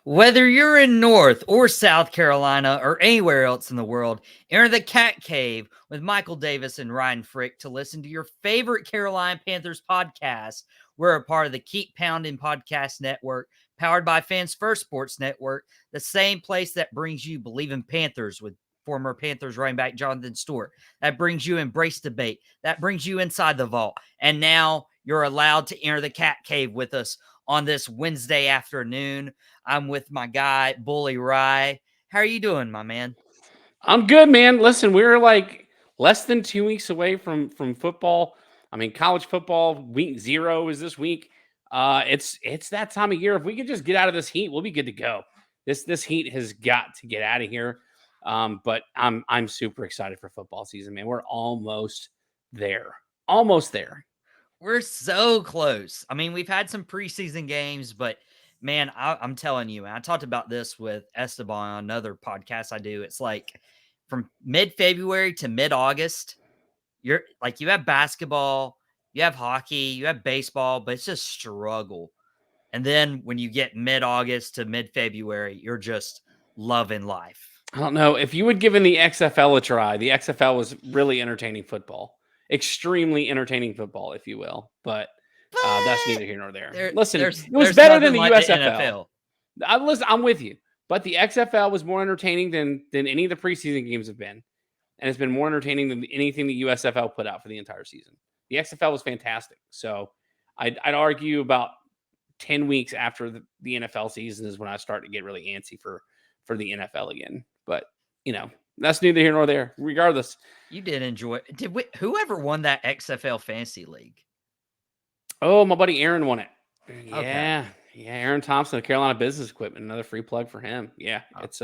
Whether you're in North or South Carolina or anywhere else in the world, enter the Cat Cave with Michael Davis and Ryan Frick to listen to your favorite Carolina Panthers podcast. We're a part of the Keep Pounding Podcast Network, powered by Fans First Sports Network, the same place that brings you Believe in Panthers with former Panthers running back Jonathan Stewart. That brings you Embrace Debate. That brings you Inside the Vault. And now you're allowed to enter the Cat Cave with us on this Wednesday afternoon. I'm with my guy, Bully Rye. How are you doing, my man? I'm good, man. Listen, we're like less than 2 weeks away from football. I mean, college football week 0 is this week. It's that time of year. If we could just get out of this heat, we'll be good to go. This heat has got to get out of here. But I'm super excited for football season, man. We're almost there. Almost there. We're so close. I mean, we've had some preseason games, but man, I'm telling you, man, I talked about this with Esteban on another podcast I do. It's like from mid-February to mid-August, you're like you have basketball, you have hockey, you have baseball, but it's just struggle. And then when you get mid-August to mid-February, you're just loving life. I don't know if you would given the XFL a try. The XFL was really entertaining football, extremely entertaining football, if you will. But that's neither here nor there. Listen, it was better than the like USFL. I'm with you, but the XFL was more entertaining than any of the preseason games have been, and it's been more entertaining than anything the USFL put out for the entire season. The XFL was fantastic, so I'd argue about 10 weeks after the NFL season is when I start to get really antsy for the NFL again. But, that's neither here nor there. Regardless. You did enjoy it. Whoever won that XFL fantasy league? Oh, my buddy Aaron won it. Yeah. Okay. Yeah, Aaron Thompson of Carolina Business Equipment. Another free plug for him. Yeah. It's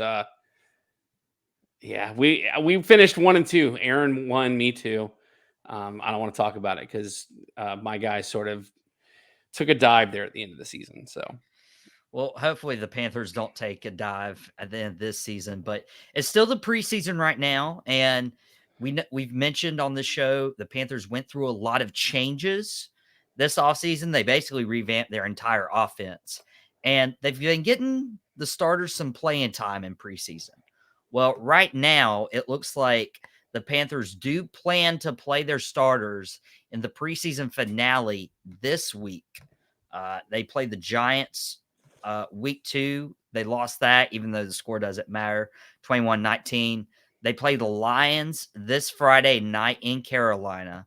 yeah, we finished 1 and 2. Aaron won, me too. I don't want to talk about it because my guy sort of took a dive there at the end of the season. So well, hopefully the Panthers don't take a dive at the end of this season, but it's still the preseason right now. And we've mentioned on the show, the Panthers went through a lot of changes this offseason. They basically revamped their entire offense, and they've been getting the starters some playing time in preseason. Well, right now, it looks like the Panthers do plan to play their starters in the preseason finale this week. They played the Giants week 2. They lost that, even though the score doesn't matter, 21-19. They play the Lions this Friday night in Carolina,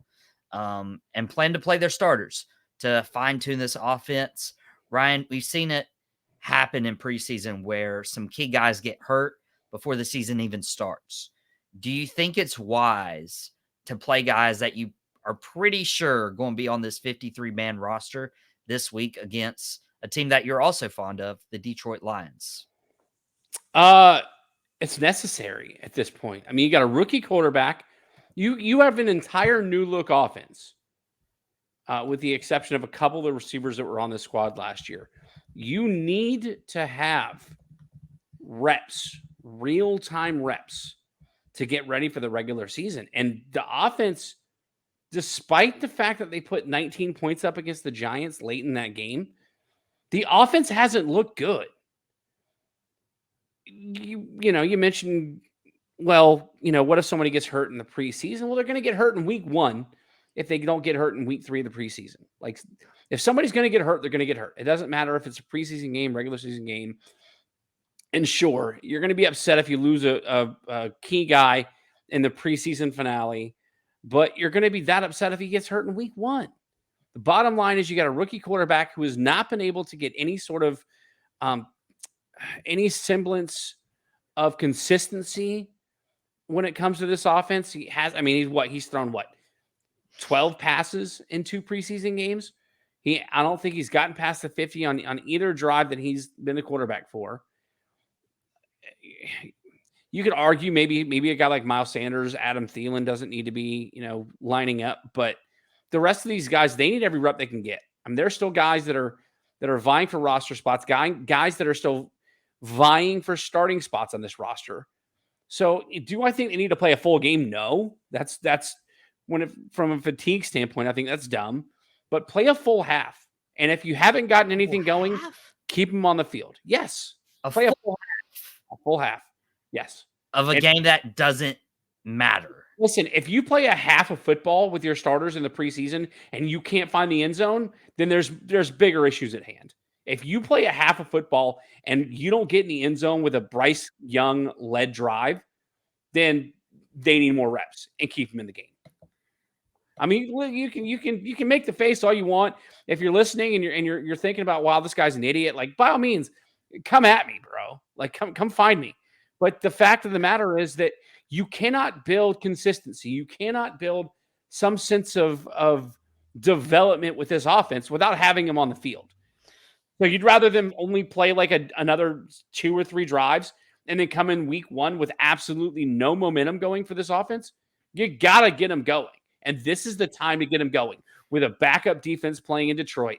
and plan to play their starters to fine-tune this offense. Ryan, we've seen it happen in preseason where some key guys get hurt before the season even starts. Do you think it's wise to play guys that you are pretty sure are going to be on this 53-man roster this week against a team that you're also fond of, the Detroit Lions? It's necessary at this point. I mean, you got a rookie quarterback. You have an entire new look offense, with the exception of a couple of the receivers that were on the squad last year. You need to have reps, real-time reps, to get ready for the regular season. And the offense, despite the fact that they put 19 points up against the Giants late in that game, the offense hasn't looked good. You mentioned, well, what if somebody gets hurt in the preseason? Well, they're going to get hurt in week 1 if they don't get hurt in week 3 of the preseason. Like, if somebody's going to get hurt, they're going to get hurt. It doesn't matter if it's a preseason game, regular season game. And sure, you're going to be upset if you lose a key guy in the preseason finale, but you're going to be that upset if he gets hurt in week 1. The bottom line is you got a rookie quarterback who has not been able to get any sort of any semblance of consistency when it comes to this offense. He's thrown 12 passes in 2 preseason games. I don't think he's gotten past the 50 on either drive that he's been the quarterback for. You could argue maybe a guy like Miles Sanders, Adam Thielen doesn't need to be, lining up, but the rest of these guys, they need every rep they can get. I mean, there's still guys that are vying for roster spots, guys that are still vying for starting spots on this roster. So do I think they need to play a full game? No. That's from a fatigue standpoint, I think that's dumb. But play a full half. And if you haven't gotten anything going, keep them on the field. Yes. A Play full a full half. Yes. of a game that doesn't matter. Listen, if you play a half of football with your starters in the preseason and you can't find the end zone, then there's bigger issues at hand. If you play a half of football and you don't get in the end zone with a Bryce Young led drive, then they need more reps and keep them in the game. I mean, you can make the face all you want. If you're listening and you're thinking about, wow, this guy's an idiot, like by all means, come at me, bro. Like come find me. But the fact of the matter is that you cannot build consistency. You cannot build some sense of development with this offense without having them on the field. So you'd rather them only play like another 2 or 3 drives and then come in week 1 with absolutely no momentum going for this offense? You got to get them going. And this is the time to get them going with a backup defense playing in Detroit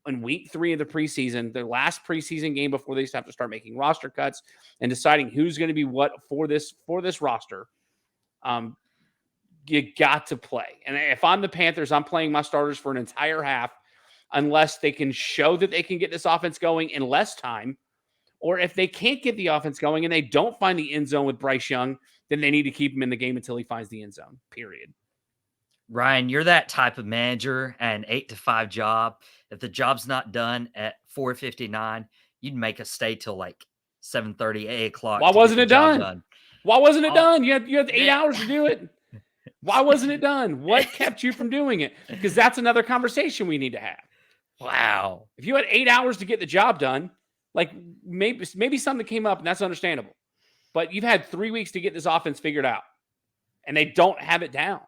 in week 3 of the preseason, their last preseason game before they have to start making roster cuts and deciding who's going to be what for this roster. You got to play. And if I'm the Panthers, I'm playing my starters for an entire half unless they can show that they can get this offense going in less time. Or if they can't get the offense going and they don't find the end zone with Bryce Young, then they need to keep him in the game until he finds the end zone, period. Ryan, you're that type of manager at an 8 to 5 job. If the job's not done at 4:59, you'd make us stay till like 7:30, 8 o'clock. Why wasn't it done? Why wasn't it done? You had 8 hours to do it. Why wasn't it done? What kept you from doing it? Because that's another conversation we need to have. Wow. If you had 8 hours to get the job done, like maybe something came up and that's understandable. But you've had 3 weeks to get this offense figured out and they don't have it down.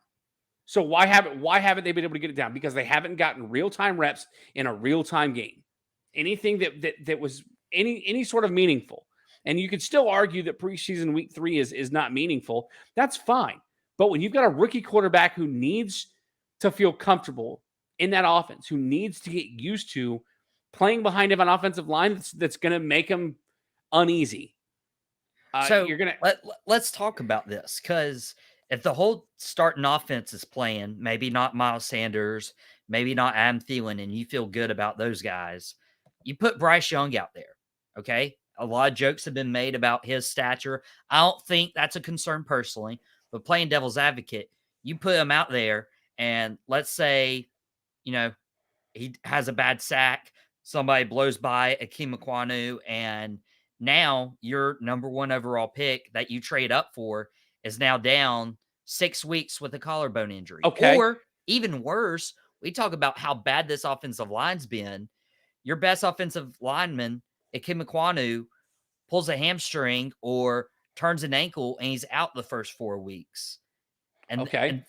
So why haven't they been able to get it down? Because they haven't gotten real-time reps in a real-time game. Anything that was any sort of meaningful. And you could still argue that preseason week 3 is not meaningful. That's fine. But when you've got a rookie quarterback who needs to feel comfortable in that offense, who needs to get used to playing behind him on offensive line, that's going to make him uneasy. So let's talk about this, because if the whole starting offense is playing, maybe not Miles Sanders, maybe not Adam Thielen, and you feel good about those guys, you put Bryce Young out there, okay? A lot of jokes have been made about his stature. I don't think that's a concern personally, but playing devil's advocate, you put him out there, and let's say, he has a bad sack, somebody blows by Akeem Ekwonu, and now your number 1 overall pick that you trade up for is now down 6 weeks with a collarbone injury. Okay. Or even worse, we talk about how bad this offensive line's been. Your best offensive lineman, Akeem Ekwonu, pulls a hamstring or turns an ankle and he's out the first 4 weeks. And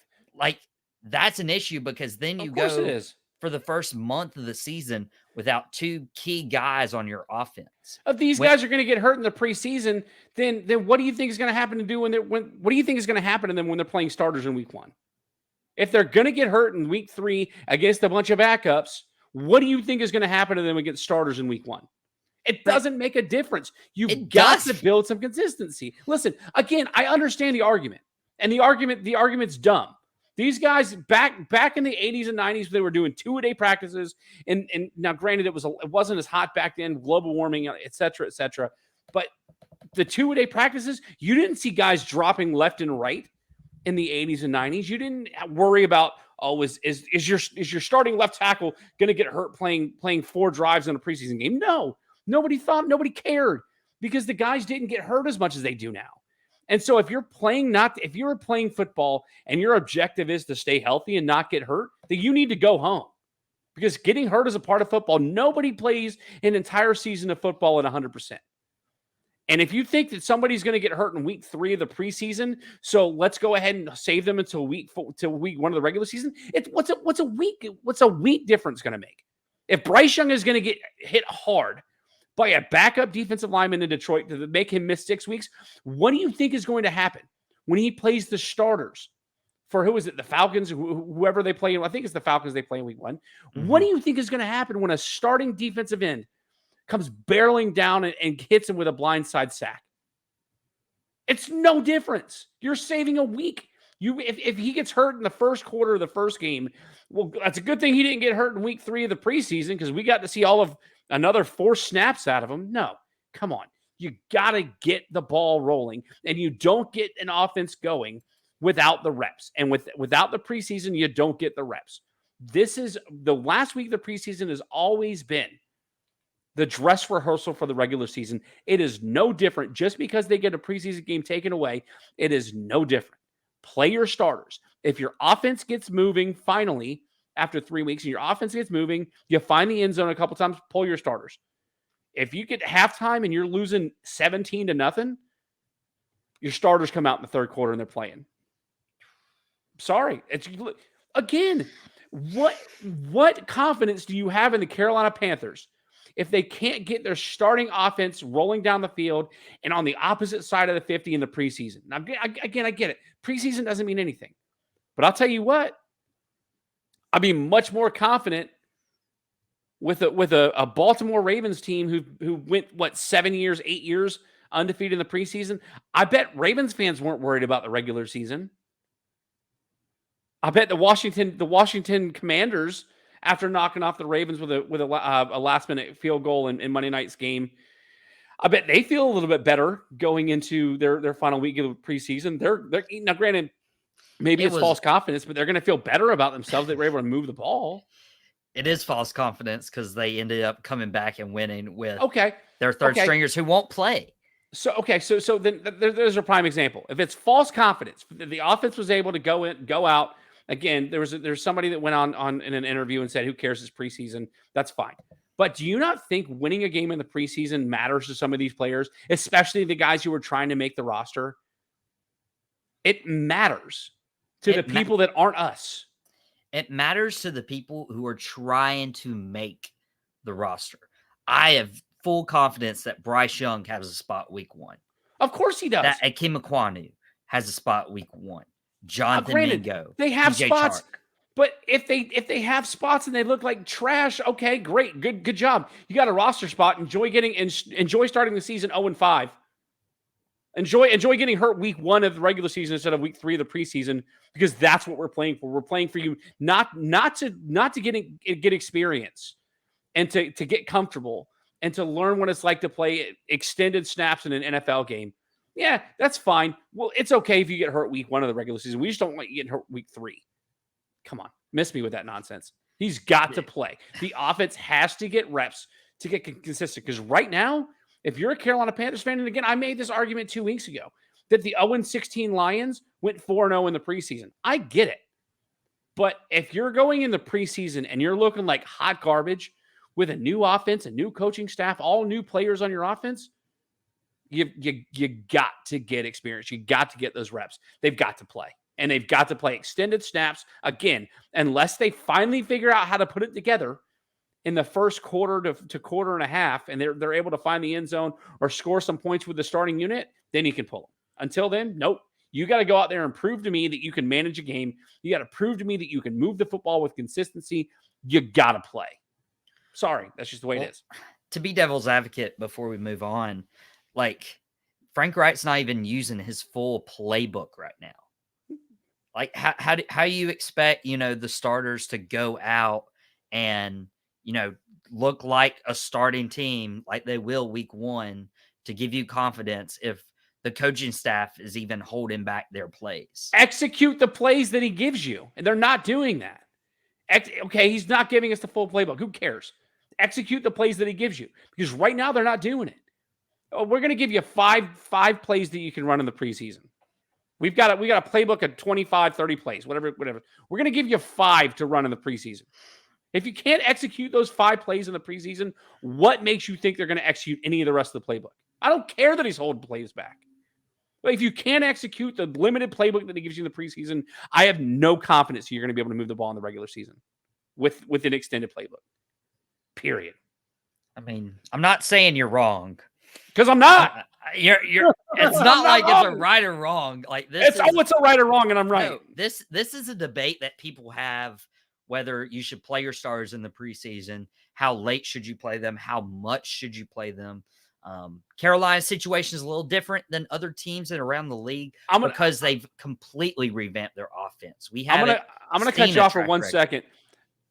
that's an issue, because then you go for the first month of the season without 2 key guys on your offense. If these guys are going to get hurt in the preseason, then what do you think is going to happen to do what do you think is going to happen to them when they're playing starters in week 1? If they're going to get hurt in week 3 against a bunch of backups, what do you think is going to happen to them against starters in week 1? It doesn't make a difference. You've got to build some consistency. Listen, again, I understand the argument, and the argument's dumb. These guys back in the 80s and 90s, they were doing 2-a-day practices. And now, granted, it wasn't as hot back then, global warming, et cetera, et cetera. But the 2-a-day practices, you didn't see guys dropping left and right in the 80s and 90s. You didn't worry about, is your starting left tackle going to get hurt playing 4 drives in a preseason game? No, nobody cared, because the guys didn't get hurt as much as they do now. And so if you're playing football and your objective is to stay healthy and not get hurt, then you need to go home, because getting hurt is a part of football. Nobody plays an entire season of football at 100%. And if you think that somebody's going to get hurt in week 3 of the preseason, so let's go ahead and save them until week 1 of the regular season, what's a week difference going to make? If Bryce Young is going to get hit hard by a backup defensive lineman in Detroit to make him miss 6 weeks, what do you think is going to happen when he plays the starters for, who is it, the Falcons, whoever they play in? I think it's the Falcons they play in week 1. Mm-hmm. What do you think is going to happen when a starting defensive end comes barreling down and hits him with a blindside sack? It's no difference. You're saving a week. If he gets hurt in the first quarter of the first game, well, that's a good thing he didn't get hurt in week 3 of the preseason, because we got to see all of another 4 snaps out of him. No, Come on. You got to get the ball rolling, and you don't get an offense going without the reps. And without the preseason, you don't get the reps. This is the last week of the preseason has always been the dress rehearsal for the regular season. It is no different. Just because they get a preseason game taken away, it is no different. Play your starters. If your offense gets moving finally after 3 weeks and your offense gets moving, you find the end zone a couple times, pull your starters. If you get halftime and you're losing 17-0, your starters come out in the third quarter and they're playing. Sorry. Again, what confidence do you have in the Carolina Panthers if they can't get their starting offense rolling down the field and on the opposite side of the 50 in the preseason? Now, again, I get it. Preseason doesn't mean anything. But I'll tell you what, I'd be much more confident with a Baltimore Ravens team who went, 7 years, 8 years undefeated in the preseason. I bet Ravens fans weren't worried about the regular season. I bet the Washington Commanders, after knocking off the Ravens with a last minute field goal in Monday night's game, I bet they feel a little bit better going into their final week of the preseason. They're now, granted, maybe it's false confidence, but they're going to feel better about themselves. They were able to move the ball. It is false confidence because they ended up coming back and winning with their third Okay. stringers who won't play. So then there's a prime example. If it's false confidence, the offense was able to go out. Again, there's somebody that went on in an interview and said, who cares, it's preseason. That's fine. But do you not think winning a game in the preseason matters to some of these players, especially the guys who are trying to make the roster? It matters to the people that aren't us. It matters to the people who are trying to make the roster. I have full confidence that Bryce Young has a spot week 1. Of course he does. That Akeem Ekwonu has a spot week 1. Jonathan Mingo. They have DJ spots. Chark. But if they have spots and they look like trash, okay, great. Good job. You got a roster spot. Enjoy starting the season 0-5. Enjoy getting hurt week 1 of the regular season instead of week 3 of the preseason, because that's what we're playing for. We're playing for you not to get experience and to get comfortable and to learn what it's like to play extended snaps in an NFL game. Yeah, that's fine. Well, it's okay if you get hurt week 1 of the regular season. We just don't want you getting hurt week 3. Come on. Miss me with that nonsense. He's got to play. The offense has to get reps to get consistent, because right now, if you're a Carolina Panthers fan, and again, I made this argument 2 weeks ago, that the 0-16 Lions went 4-0 in the preseason. I get it. But if you're going in the preseason and you're looking like hot garbage with a new offense, a new coaching staff, all new players on your offense, you got to get experience. You got to get those reps. They've got to play. And they've got to play extended snaps. Again, unless they finally figure out how to put it together in the first quarter to quarter and a half, and they're able to find the end zone or score some points with the starting unit, then you can pull them. Until then, nope. You got to go out there and prove to me that you can manage a game. You got to prove to me that you can move the football with consistency. You got to play. Sorry, that's just the way it is. To be devil's advocate before we move on, like, Frank Wright's not even using his full playbook right now. Like, how do you expect, the starters to go out and, look like a starting team like they will week 1 to give you confidence if the coaching staff is even holding back their plays? Execute the plays that he gives you, and they're not doing that. Okay, he's not giving us the full playbook. Who cares? Execute the plays that he gives you, because right now they're not doing it. Oh, we're going to give you five plays that you can run in the preseason. We got a playbook of 25, 30 plays, whatever. We're going to give you 5 to run in the preseason. If you can't execute those 5 plays in the preseason, what makes you think they're going to execute any of the rest of the playbook? I don't care that he's holding plays back. But if you can't execute the limited playbook that he gives you in the preseason, I have no confidence you're going to be able to move the ball in the regular season with an extended playbook. Period. I mean, I'm not saying you're wrong. Because I'm not. You're it's not like wrong. It's a right or wrong. Like this it's a right or wrong, and I'm right. No, this is a debate that people have, whether you should play your stars in the preseason, how late should you play them, how much should you play them. Carolina's situation is a little different than other teams that are around the league because they've completely revamped their offense. I'm gonna cut you off for 1 second.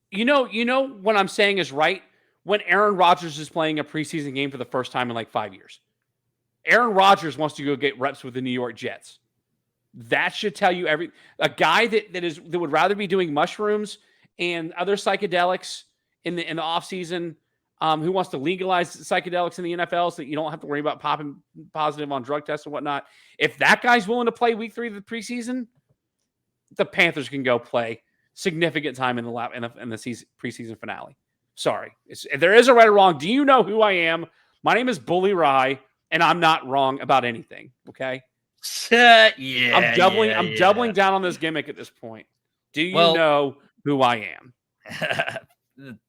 You know what I'm saying is right. when Aaron Rodgers is playing a preseason game for the first time in like 5 years. Aaron Rodgers wants to go get reps with the New York Jets. That should tell you a guy that would rather be doing mushrooms and other psychedelics in the offseason, who wants to legalize psychedelics in the NFL so that you don't have to worry about popping positive on drug tests and whatnot. If that guy's willing to play week 3 of the preseason, the Panthers can go play significant time in the preseason finale. Sorry. If there is a right or wrong, do you know who I am? My name is Bully Rye, and I'm not wrong about anything, okay? I'm doubling down on this gimmick at this point. Do you know who I am?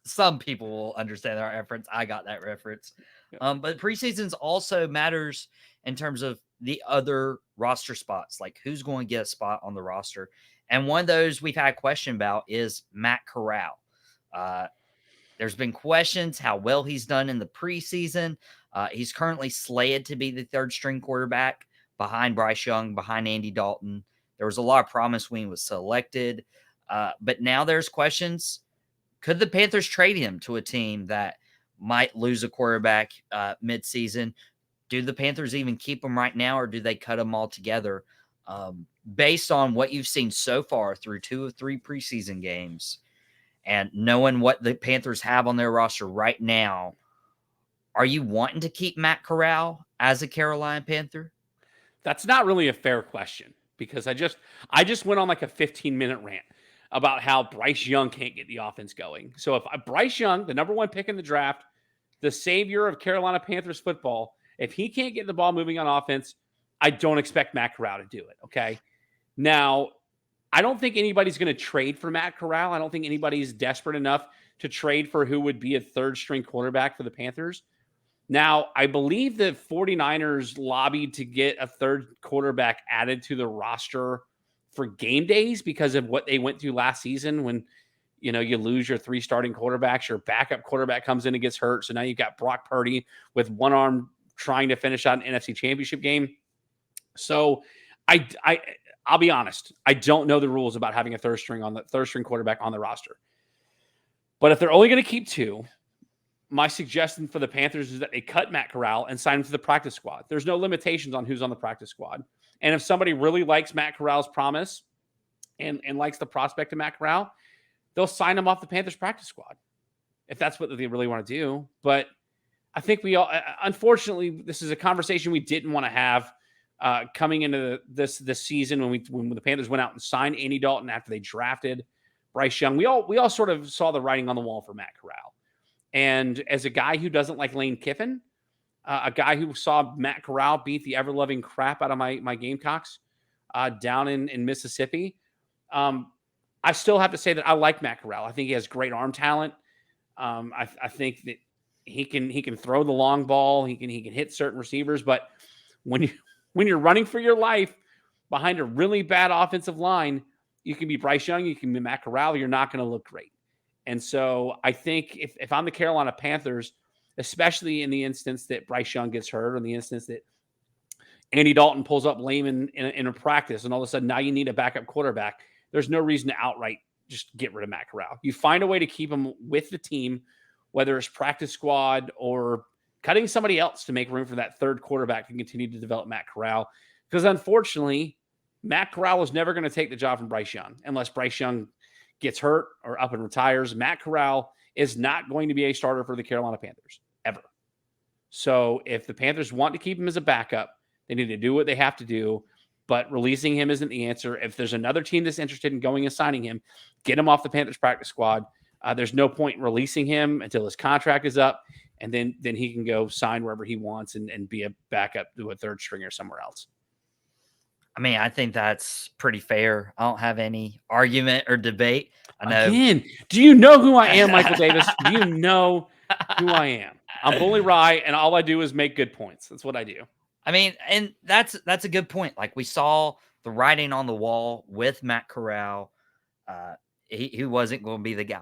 Some people will understand that reference. I got that reference. Yeah. But preseasons also matters in terms of the other roster spots, like who's going to get a spot on the roster. And one of those we've had a question about is Matt Corral. There's been questions how well he's done in the preseason. He's currently slated to be the third string quarterback behind Bryce Young, behind Andy Dalton. There was a lot of promise when he was selected. But now there's questions. Could the Panthers trade him to a team that might lose a quarterback midseason? Do the Panthers even keep him right now, or do they cut him altogether? Based on what you've seen so far through 2 of 3 preseason games and knowing what the Panthers have on their roster right now, are you wanting to keep Matt Corral as a Carolina Panther? That's not really a fair question, because I just went on like a 15-minute rant about how Bryce Young can't get the offense going. So if Bryce Young, the number 1 pick in the draft, the savior of Carolina Panthers football, if he can't get the ball moving on offense, I don't expect Matt Corral to do it, okay? Now, I don't think anybody's going to trade for Matt Corral. I don't think anybody's desperate enough to trade for who would be a third-string quarterback for the Panthers. Now, I believe the 49ers lobbied to get a third quarterback added to the roster for game days because of what they went through last season when, you lose your 3 starting quarterbacks, your backup quarterback comes in and gets hurt. So now you've got Brock Purdy with one arm trying to finish out an NFC Championship game. So I'll be honest, I don't know the rules about having a third string quarterback on the roster. But if they're only going to keep 2, my suggestion for the Panthers is that they cut Matt Corral and sign him to the practice squad. There's no limitations on who's on the practice squad. And if somebody really likes Matt Corral's promise and likes the prospect of Matt Corral, they'll sign him off the Panthers practice squad if that's what they really want to do. But I think unfortunately, this is a conversation we didn't want to have coming into this season when the Panthers went out and signed Andy Dalton after they drafted Bryce Young. We all sort of saw the writing on the wall for Matt Corral. And as a guy who doesn't like Lane Kiffin, a guy who saw Matt Corral beat the ever-loving crap out of my Gamecocks down in Mississippi, I still have to say that I like Matt Corral. I think he has great arm talent. I think that he can throw the long ball. He can hit certain receivers. But when you're running for your life behind a really bad offensive line, you can be Bryce Young, you can be Matt Corral. You're not going to look great. And so I think if I'm the Carolina Panthers, especially in the instance that Bryce Young gets hurt, or in the instance that Andy Dalton pulls up lame in a practice, and all of a sudden now you need a backup quarterback, there's no reason to outright just get rid of Matt Corral. You find a way to keep him with the team, whether it's practice squad or cutting somebody else to make room for that third quarterback to continue to develop Matt Corral. Because unfortunately, Matt Corral is never going to take the job from Bryce Young unless Bryce Young gets hurt or up and retires. Matt Corral is not going to be a starter for the Carolina Panthers, ever. So if the Panthers want to keep him as a backup, they need to do what they have to do, but releasing him isn't the answer. If there's another team that's interested in going and signing him, get him off the Panthers practice squad. There's no point in releasing him until his contract is up, and then he can go sign wherever he wants and be a backup to a third stringer somewhere else. I mean, I think that's pretty fair. I don't have any argument or debate. I know. Again, do you know who I am, Michael Davis? Do you know who I am? I'm Bully Rye, and all I do is make good points. That's what I do. I mean, and that's a good point. Like, we saw the writing on the wall with Matt Corral. He wasn't going to be the guy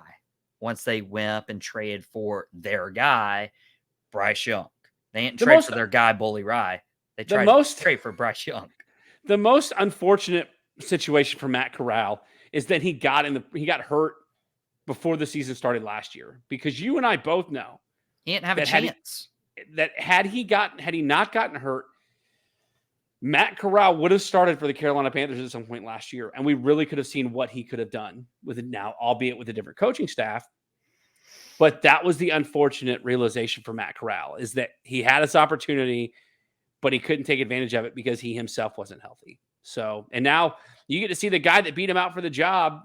once they went up and traded for their guy, Bryce Young. They didn't trade for their guy, Bully Rye. They tried to trade for Bryce Young. The most unfortunate situation for Matt Corral is that he got hurt before the season started last year, because you and I both know He didn't have a that chance. had he not gotten hurt, Matt Corral would have started for the Carolina Panthers at some point last year, and we really could have seen what he could have done with it now, albeit with a different coaching staff. But that was the unfortunate realization for Matt Corral, is that he had his opportunity, but he couldn't take advantage of it because he himself wasn't healthy. So, and now you get to see the guy that beat him out for the job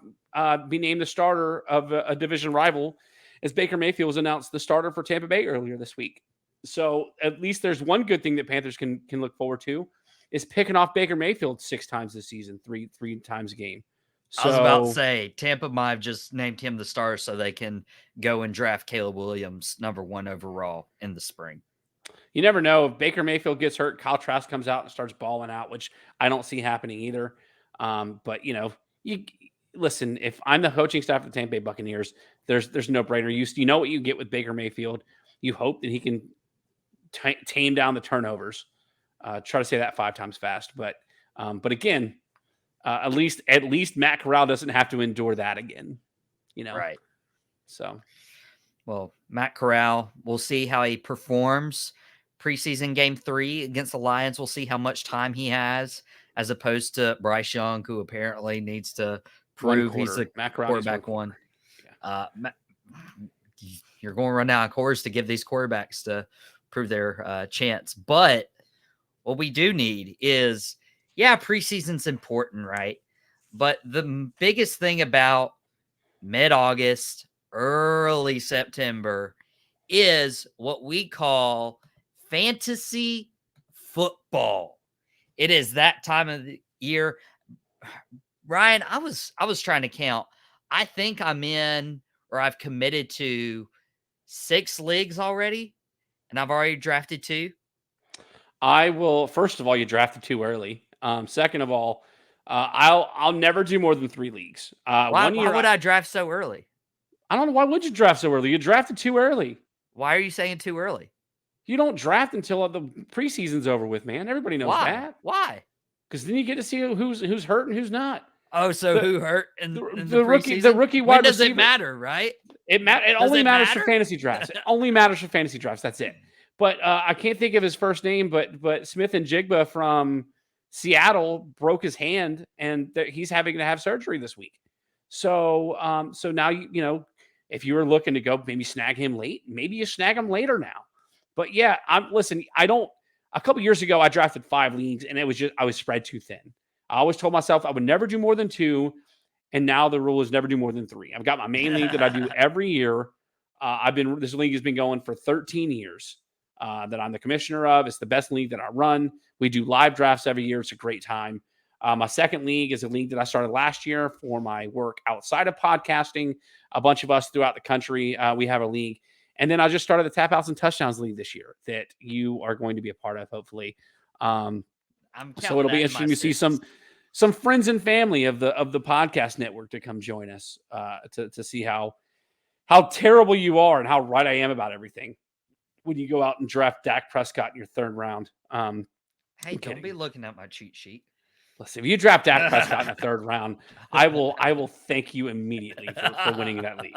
be named the starter of a division rival, as Baker Mayfield was announced the starter for Tampa Bay earlier this week. So at least there's one good thing that Panthers can look forward to, is picking off Baker Mayfield 6 times this season, three times a game. So, I was about to say Tampa might have just named him the starter so they can go and draft Caleb Williams #1 overall in the spring. You never know. If Baker Mayfield gets hurt, Kyle Trask comes out and starts balling out, which I don't see happening either. But you listen. If I'm the coaching staff of the Tampa Bay Buccaneers, there's no brainer. You know what you get with Baker Mayfield. You hope that he can tame down the turnovers. Try to say that 5 times fast, but again, at least Matt Corral doesn't have to endure that again. Right. So, well, Matt Corral, we'll see how he performs preseason game 3 against the Lions. We'll see how much time he has, as opposed to Bryce Young, who apparently needs to prove he's a quarterback one. Yeah. You're going to run out of quarters to give these quarterbacks to prove their chance. But what we do need is, preseason's important, right? But the biggest thing about mid-August, early September is what we call fantasy football. It is that time of the year. Ryan, I was trying to count. I think I've committed to 6 leagues already, and I've already drafted 2. I will. First of all, you drafted too early. Second of all, I'll never do more than 3 leagues. Why would I draft so early? I don't know. Why would you draft so early? You drafted too early. Why are you saying too early? You don't draft until the preseason's over with, man. Everybody knows that. Why? Because then you get to see who's hurt and who's not. Oh, so who hurt in the rookie? preseason? The rookie wide receiver. When does it matter, right? It only matters for fantasy drafts. It only matters for fantasy drafts. That's it. But I can't think of his first name. But Smith and Jigba from Seattle broke his hand, and he's having to have surgery this week. So now if you were looking to go maybe snag him late, maybe you snag him later now. But yeah, a couple years ago I drafted 5 leagues, and it was just I was spread too thin. I always told myself I would never do more than 2, and now the rule is never do more than 3. I've got my main league that I do every year. This league has been going for 13 years. That I'm the commissioner of. It's the best league that I run. We do live drafts every year. It's a great time. My second league is a league that I started last year for my work outside of podcasting. A bunch of us throughout the country, we have a league. And then I just started the Tap Outs and Touchdowns League this year that you are going to be a part of, hopefully. So it'll be interesting to see some friends and family of the podcast network to come join us to see how terrible you are and how right I am about everything when you go out and draft Dak Prescott in your 3rd round. Hey, don't be looking at my cheat sheet. Listen, if you draft Dak Prescott in the 3rd round, I will thank you immediately for winning that league.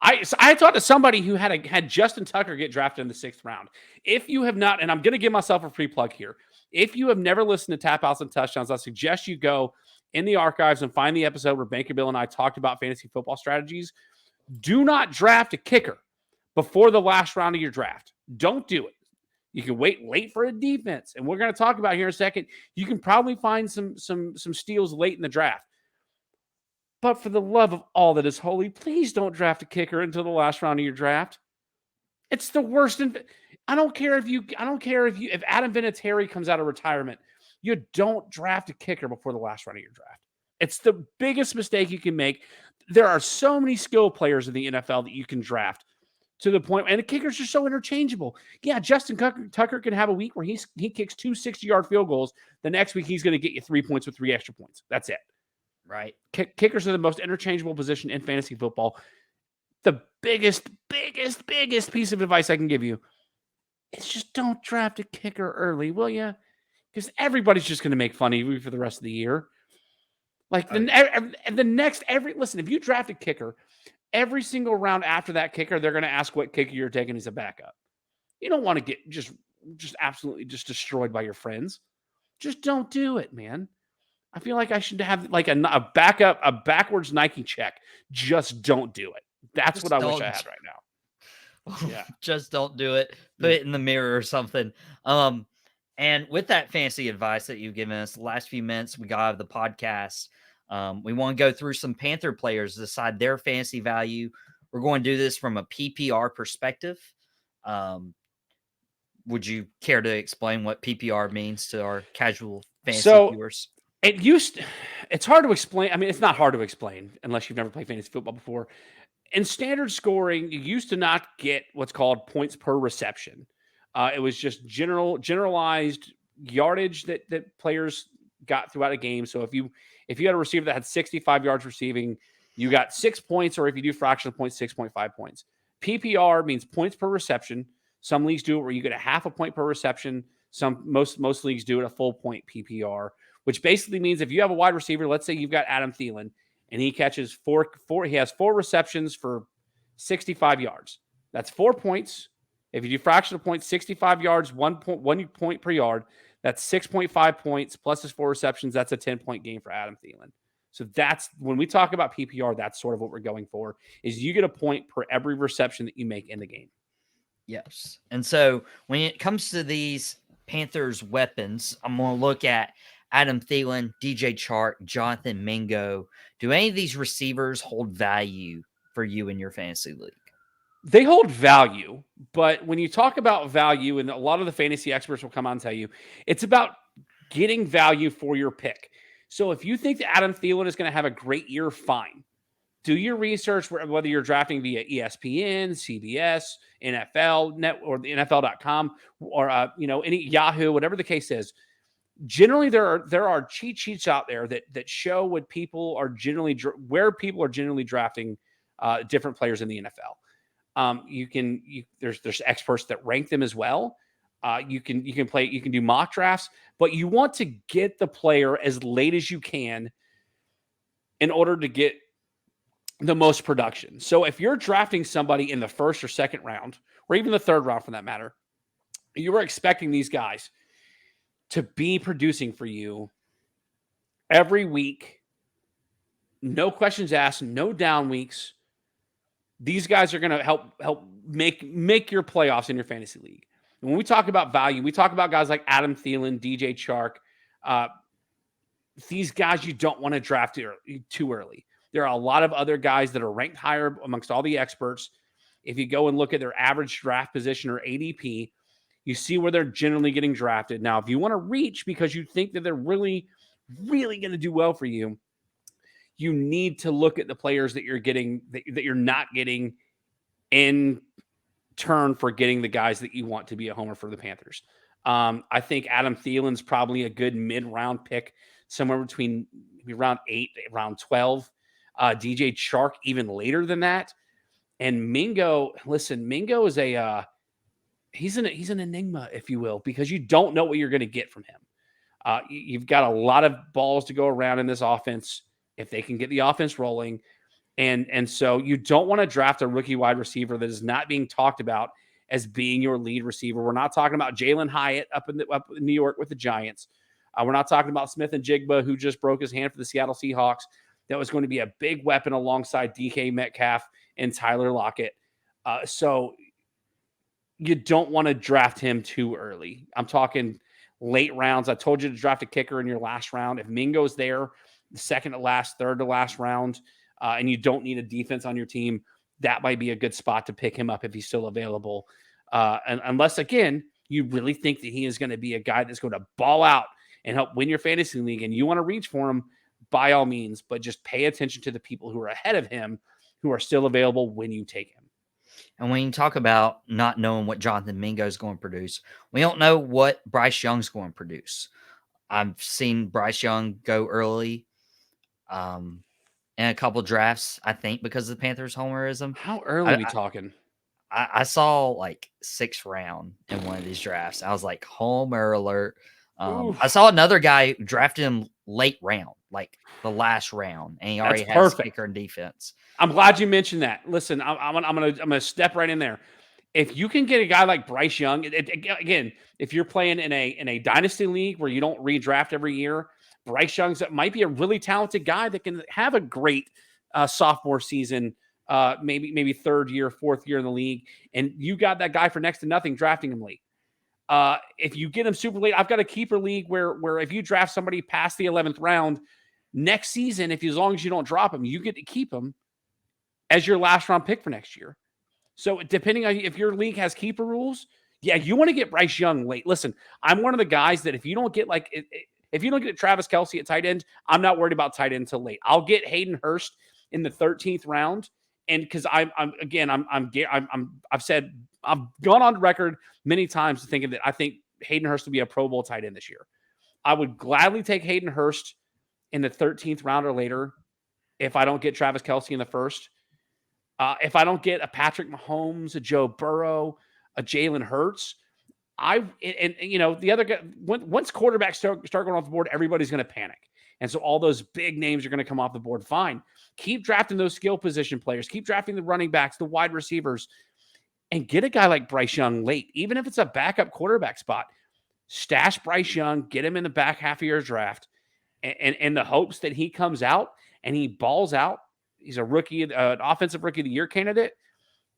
I talked to somebody who had Justin Tucker get drafted in the 6th round. If you have not, and I'm going to give myself a free plug here. If you have never listened to Tap Outs and Touchdowns, I suggest you go in the archives and find the episode where Banker Bill and I talked about fantasy football strategies. Do not draft a kicker before the last round of your draft. Don't do it. You can wait for a defense, and we're going to talk about here in a second. You can probably find some steals late in the draft. But for the love of all that is holy, please don't draft a kicker until the last round of your draft. It's the worst. I don't care if Adam Vinatieri comes out of retirement, you don't draft a kicker before the last round of your draft. It's the biggest mistake you can make. There are so many skill players in the NFL that you can draft to the point, and the kickers are so interchangeable. Yeah, Justin Tucker can have a week where he kicks 2 60-yard field goals. The next week, he's going to get you 3 points with 3 extra points. That's it. Right. Kickers are the most interchangeable position in fantasy football. The biggest piece of advice I can give you is just don't draft a kicker early, will you? Because everybody's just going to make fun of you for the rest of the year. Like listen, if you draft a kicker, every single round after that kicker, they're going to ask what kicker you're taking as a backup. You don't want to get just absolutely just destroyed by your friends. Just don't do it, man. I feel like I should have like a backup, a backwards Nike check. Just don't do it. That's what I wish I had right now. Yeah. Just don't do it. Put it in the mirror or something. And with that fancy advice that you've given us, the last few minutes we got of the podcast, we want to go through some Panther players, decide their fantasy value. We're going to do this from a PPR perspective. Would you care to explain what PPR means to our casual fantasy viewers? It's hard to explain. I mean, it's not hard to explain unless you've never played fantasy football before. In standard scoring, you used to not get what's called points per reception. It was just generalized yardage that players got throughout a game. So if you had a receiver that had 65 yards receiving, you got 6 points, or if you do fractional points, 6.5 points. PPR means points per reception. Some leagues do it where you get a half a point per reception. Most leagues do it a full point PPR, which basically means if you have a wide receiver, let's say you've got Adam Thielen, and he catches he has 4 receptions for 65 yards. That's 4 points. If you do fractional points, 65 yards, 1 point per yard, that's 6.5 points plus his 4 receptions. That's a 10-point game for Adam Thielen. So that's when we talk about PPR, that's sort of what we're going for, is you get a point per every reception that you make in the game. Yes. And so when it comes to these Panthers weapons, I'm going to look at Adam Thielen, DJ Chark, Jonathan Mingo. Do any of these receivers hold value for you in your fantasy league? They hold value, but when you talk about value, and a lot of the fantasy experts will come on and tell you, it's about getting value for your pick. So if you think that Adam Thielen is going to have a great year, fine. Do your research whether you're drafting via ESPN, CBS, NFL Net, or the NFL.com, or any Yahoo, whatever the case is. Generally, there are cheat sheets out there that show where people are generally drafting different players in the NFL. There's experts that rank them as well. You can do mock drafts, but you want to get the player as late as you can in order to get the most production. So if you're drafting somebody in the first or second round, or even the third round for that matter, you were expecting these guys to be producing for you every week, no questions asked, no down weeks. These guys are going to help make your playoffs in your fantasy league. And when we talk about value, we talk about guys like Adam Thielen, DJ Chark. These guys you don't want to draft too early. There are a lot of other guys that are ranked higher amongst all the experts. If you go and look at their average draft position or ADP, you see where they're generally getting drafted. Now, if you want to reach because you think that they're really, really going to do well for you, you need to look at the players that you're getting, that you're not getting in turn for getting the guys that you want to be a homer for the Panthers. I think Adam Thielen's probably a good mid-round pick, somewhere between maybe round 8, round 12. DJ Chark even later than that. And Mingo, listen, Mingo is he's an enigma, if you will, because you don't know what you're going to get from him. You've got a lot of balls to go around in this offense if they can get the offense rolling. And so you don't want to draft a rookie wide receiver that is not being talked about as being your lead receiver. We're not talking about Jalen Hyatt up in New York with the Giants. We're not talking about Smith and Jigba, who just broke his hand for the Seattle Seahawks. That was going to be a big weapon alongside DK Metcalf and Tyler Lockett. So you don't want to draft him too early. I'm talking late rounds. I told you to draft a kicker in your last round. If Mingo's there, the second to last, third to last round, and you don't need a defense on your team, that might be a good spot to pick him up if he's still available. And unless, again, you really think that he is going to be a guy that's going to ball out and help win your fantasy league, and you want to reach for him, by all means, but just pay attention to the people who are ahead of him who are still available when you take him. And when you talk about not knowing what Jonathan Mingo is going to produce, we don't know what Bryce Young's going to produce. I've seen Bryce Young go early in a couple drafts, I think, because of the Panthers' homerism. How early are we talking? I saw like 6th round in one of these drafts. I was like, homer alert. I saw another guy drafted him late round. like the last round, and he That's already has perfect. kicker and defense. I'm glad you mentioned that. Listen, I'm gonna step right in there. If you can get a guy like Bryce Young, again, if you're playing in a dynasty league where you don't redraft every year, Bryce Young's that might be a really talented guy that can have a great sophomore season, maybe third year, fourth year in the league, and you got that guy for next to nothing, drafting him late. If you get him super late, I've got a keeper league where if you draft somebody past the 11th round next season, as long as you don't drop him, you get to keep him as your last round pick for next year. So depending on if your league has keeper rules, yeah, you want to get Bryce Young late. Listen, I'm one of the guys that if you don't get if you don't get Travis Kelce at tight end, I'm not worried about tight end until late. I'll get Hayden Hurst in the 13th round, and because I've said I've gone on record many times thinking that I think Hayden Hurst will be a Pro Bowl tight end this year. I would gladly take Hayden Hurst in the 13th round or later if I don't get Travis Kelce in the first. If I don't get a Patrick Mahomes, a Joe Burrow, a Jalen Hurts, the other guy, once quarterbacks start going off the board, everybody's going to panic. And so all those big names are going to come off the board. Fine. Keep drafting those skill position players. Keep drafting the running backs, the wide receivers, and get a guy like Bryce Young late, even if it's a backup quarterback spot. Stash Bryce Young, get him in the back half of your draft, and in the hopes that he comes out and he balls out. He's a rookie, an offensive rookie of the year candidate.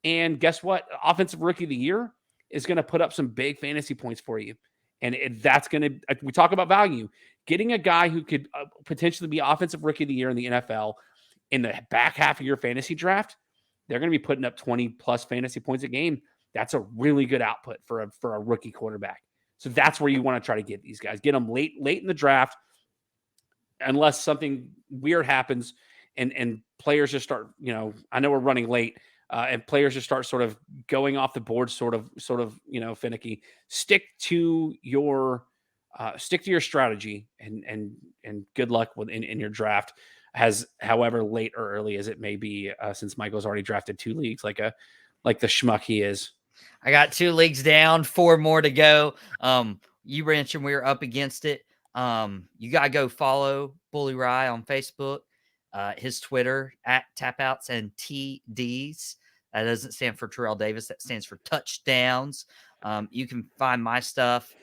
And guess what? Offensive rookie of the year is going to put up some big fantasy points for you. And that's going to, we talk about value. Getting a guy who could potentially be offensive rookie of the year in the NFL in the back half of your fantasy draft, they're going to be putting up 20 plus fantasy points a game. That's a really good output for a rookie quarterback. So that's where you want to try to get these guys. Get them late in the draft, unless something weird happens and players just start, I know we're running late, and players just start sort of going off the board, sort of, finicky. Stick to your strategy, and good luck in your draft, as however late or early as it may be, since Michael's already drafted 2 leagues like the schmuck he is. I got 2 leagues down, 4 more to go. You mentioned we were up against it. You got to go follow Bully Rye on Facebook, his Twitter at Tapouts and TDs. That doesn't stand for Terrell Davis. That stands for touchdowns. You can find my stuff.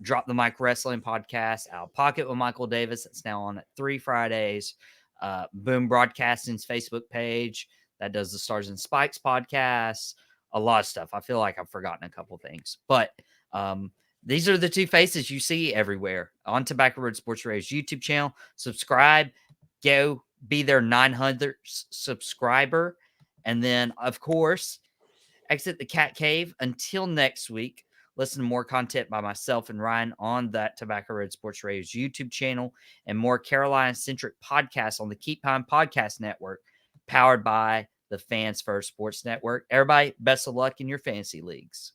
Drop the Mic Wrestling Podcast, Out of Pocket with Michael Davis. It's now on at 3 Fridays. Boom Broadcasting's Facebook page that does the Stars and Spikes podcast. A lot of stuff. I feel like I've forgotten a couple things, but these are the 2 faces you see everywhere on Tobacco Road Sports Radio's YouTube channel. Subscribe, go be their 900th subscriber, and then, of course, exit the cat cave. Until next week, listen to more content by myself and Ryan on that Tobacco Road Sports Radio's YouTube channel, and more Carolina-centric podcasts on the Keep Time Podcast Network, powered by the Fans First Sports Network. Everybody, best of luck in your fantasy leagues.